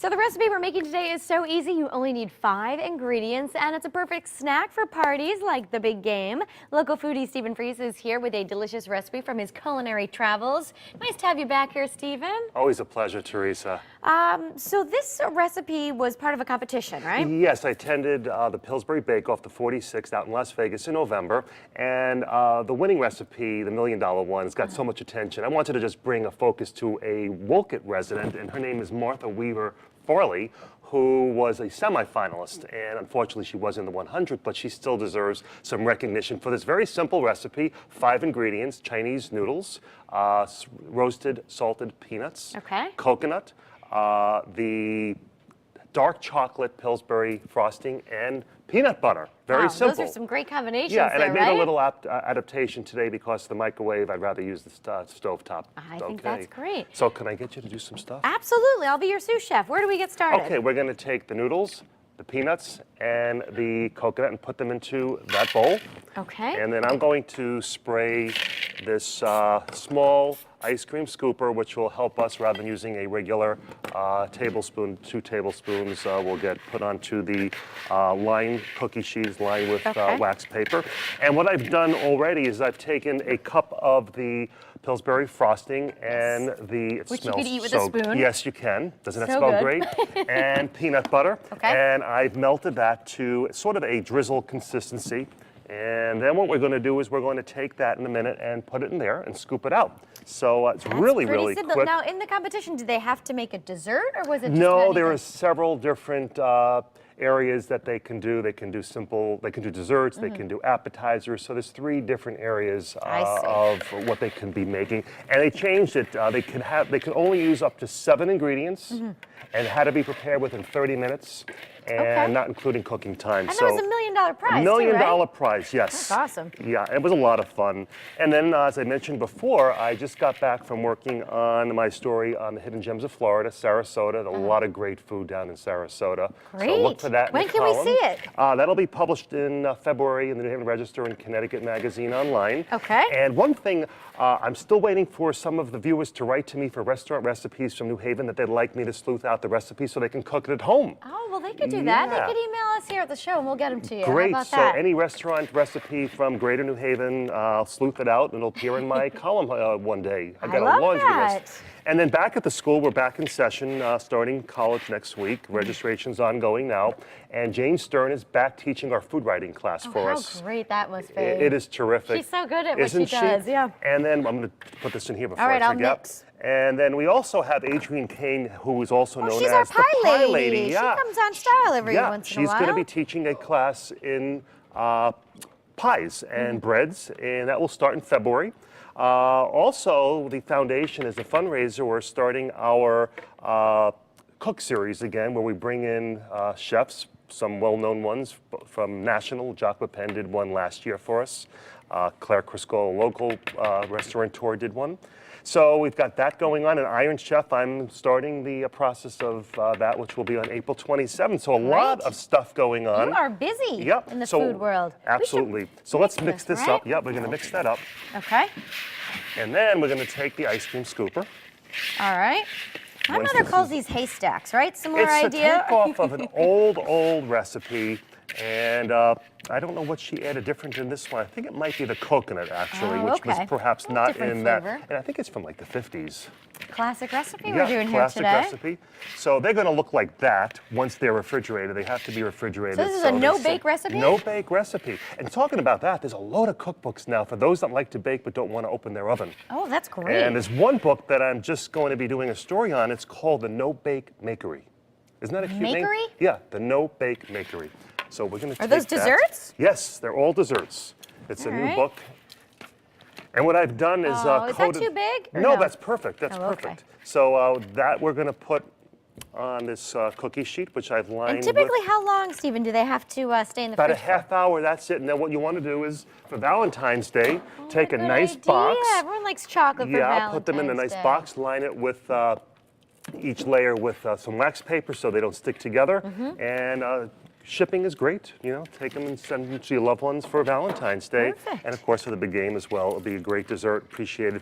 So the recipe we're making today is so easy. You only need 5 ingredients, and it's a perfect snack for parties like the big game. Local foodie Stephen Freese is here with a delicious recipe from his culinary travels. Nice to have you back here, Stephen. Always a pleasure, Teresa. So this recipe was part of a competition, right? Yes, I attended the Pillsbury Bake Off, the 46th out in Las Vegas in November, and the winning recipe, the $1 million one, has got so much attention. I wanted to just bring a focus to a Wolcott resident, and her name is Martha Weaver Farley, who was a semifinalist, and unfortunately she wasn't in the 100, but she still deserves some recognition for this very simple recipe. 5 ingredients: Chinese noodles, roasted salted peanuts, coconut, the dark chocolate Pillsbury frosting, and peanut butter. Very simple. Those are some great combinations. Yeah, and there, I made a little adaptation today because of the microwave. I'd rather use the stovetop. I think that's great. So can I get you to do some stuff? Absolutely. I'll be your sous chef. Where do we get started? Okay, we're going to take the noodles, the peanuts, and the coconut and put them into that bowl. Okay. And then I'm going to spray this small ice cream scooper, which will help us rather than using a regular tablespoon. 2 tablespoons will get put onto the lined cookie sheets lined with wax paper. And what I've done already is I've taken a cup of the Pillsbury frosting and which you could eat with a spoon. Yes, you can. Doesn't that smell great? And peanut butter. And I've melted that to sort of a drizzle consistency. And then what we're going to do is we're going to take that in a minute and put it in there and scoop it out. So it's really simple. quick. Now, in the competition, did they have to make a dessert, or was it just No, there are several different areas that they can do. They can do simple, they can do desserts, they can do appetizers. So there's 3 different areas of what they can be making. And they changed it. They can only use up to 7 ingredients and had to be prepared within 30 minutes. And not including cooking time. And there was $1 million prize, $1 million right? prize, yes. That's awesome. Yeah, it was a lot of fun. And then, as I mentioned before, I just got back from working on my story on the Hidden Gems of Florida, Sarasota. There's a lot of great food down in Sarasota. Great. So look for that. When can we see it? That'll be published in February in the New Haven Register and Connecticut Magazine online. Okay. And one thing, I'm still waiting for some of the viewers to write to me for restaurant recipes from New Haven that they'd like me to sleuth out the recipe so they can cook it at home. Oh, well, they could do that. They could email us here at the show and we'll get them to you. Great. How about So that? any restaurant recipe from Greater New Haven, I'll sleuth it out and it'll appear in my column one day. I got a laundry list. And then back at the school, we're back in session, starting college next week. Registration's ongoing now. And Jane Stern is back teaching our food writing class for us. How great that must be. It is terrific. She's so good at what she does, yeah. And then I'm going to put this in here before I forget. I'll mix. And then we also have Adrienne Kane, who is also known she's as our the Pie Lady. She comes on Style every once in a while. She's going to be teaching a class in pies and breads, and that will start in February. Also, the foundation is a fundraiser. We're starting our cook series again, where we bring in chefs, some well-known ones from national. Jacques Pepin did one last year for us. Claire Crisco, a local restaurateur, did one. So we've got that going on. And Iron Chef, I'm starting the process of that, which will be on April 27th. So a lot of stuff going on. You are busy in the food world. Absolutely. So let's mix this up. Yep, we're going to mix that up. Okay. And then we're going to take the ice cream scooper. All right. My mother calls these haystacks, right? Similar idea? It's a takeoff of an old recipe. And I don't know what she added different in this one. I think it might be the coconut, actually, which was perhaps not in that. And I think it's from like the 50s. Classic recipe we're doing here classic today. Recipe. So they're going to look like that once they're refrigerated. They have to be refrigerated. So this is a no-bake recipe? No-bake recipe. And talking about that, there's a load of cookbooks now for those that like to bake but don't want to open their oven. Oh, that's great. And there's one book that I'm just going to be doing a story on. It's called The No-Bake Makery. Isn't that a cute name? Makery? Yeah, The No-Bake Makery. So we're going to take Are those desserts? Yes, they're all desserts. It's a new book. And what I've done is is that too big? No, that's perfect. That's perfect. So that we're going to put on this cookie sheet, which I've lined. And typically, how long, Stephen, do they have to stay in the fridge? About a half hour. That's it. And then what you want to do is, for Valentine's Day, take a nice box. Yeah, everyone likes chocolate for Valentine's put them in a nice Day. box. Line it with each layer with some wax paper so they don't stick together. And shipping is great. You know, take them and send them to your loved ones for Valentine's Day. Perfect. And of course for the big game as well. It'll be a great dessert, appreciated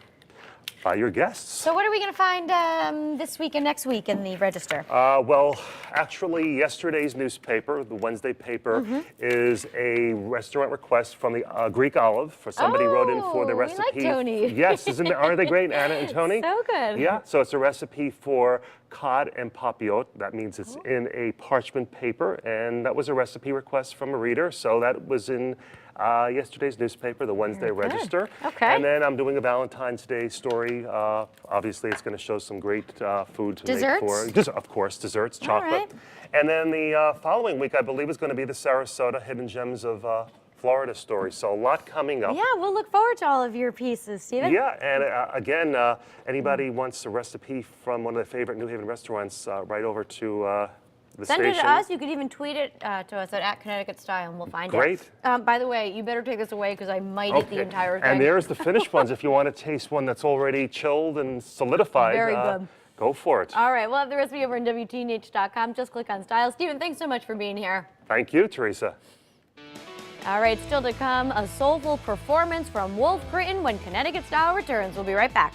by your guests. So what are we going to find this week and next week in the register? Well, actually, yesterday's newspaper, the Wednesday paper, is a restaurant request from the Greek Olive. For somebody wrote in for the recipe. We like Tony. Yes, aren't they great, Anna and Tony? So good. Yeah, so it's a recipe for cod and papillote. That means it's in a parchment paper, and that was a recipe request from a reader. So that was in yesterday's newspaper, the Wednesday Register. Okay. And then I'm doing a Valentine's Day story. Obviously, it's going to show some great food to make for, of course, desserts, chocolate. Right. And then the following week, I believe, is going to be the Sarasota Hidden Gems of Florida story. So a lot coming up. Yeah, we'll look forward to all of your pieces, Stephen. Yeah, and again, anybody wants a recipe from one of their favorite New Haven restaurants, right over to the Send station. it to us. You could even tweet it to us at Connecticut Style, and we'll find Great. it. By the way, you better take this away because I might eat the entire thing. And there's the finished ones. If you want to taste one that's already chilled and solidified, Very good. Go for it. All right, we'll have the recipe over on WTNH.com. Just click on Style. Stephen, thanks so much for being here. Thank you, Teresa. All right, still to come, a soulful performance from Wolf Critton when Connecticut Style returns. We'll be right back.